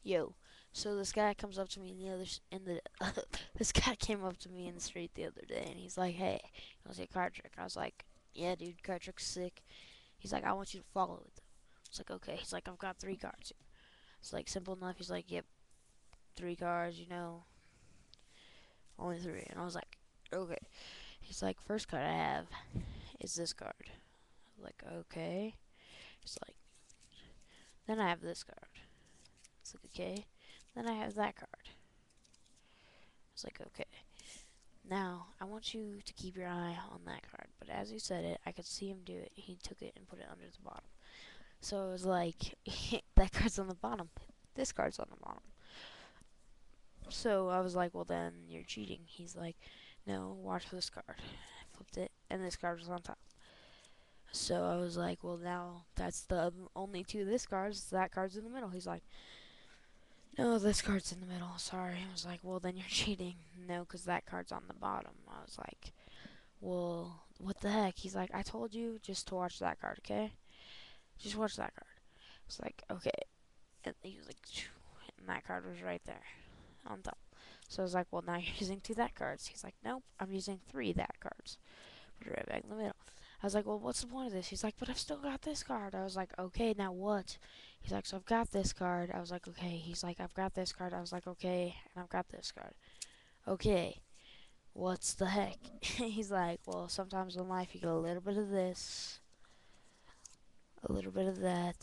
Yo, so this guy comes up to me in the this guy came up to me in the street the other day, and he's like, "Hey, you want to see a card trick?" I was like, "Yeah, dude, card trick's sick." He's like, "I want you to follow it, though." I was like, "Okay." He's like, "I've got three cards here." It's like simple enough. He's like, "Yep, three cards, only three." And I was like, "Okay." He's like, "First card I have is this card." I was like, "Okay." He's like, "Then I have this card." It's like, "Okay." Then I have that card. I was like, "Okay." Now, I want you to keep your eye on that card. But as he said it, I could see him do it. He took it and put it under the bottom. So it was like, that card's on the bottom. This card's on the bottom. So I was like, well, then you're cheating. He's like, no, watch this card. I flipped it, and this card was on top. So I was like, well, now that's the only two of this cards. That card's in the middle. He's like, no, this card's in the middle. Sorry. I was like, well, then you're cheating. No, because that card's on the bottom. I was like, well, what the heck? He's like, I told you just to watch that card, okay? Just watch that card. It's like, okay. And he was like, "Phew," and that card was right there on top. So I was like, well, now you're using two that cards. He's like, nope, I'm using three that cards. Put it right back in the middle. I was like, well, what's the point of this? He's like, but I've still got this card. I was like, okay, now what? He's like, so I've got this card. I was like, okay. He's like, I've got this card. I was like, okay, and I've got this card. Okay, what's the heck? He's like, well, sometimes in life you get a little bit of this, a little bit of that,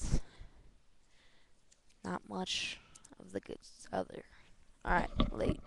not much of the good other. Alright, late.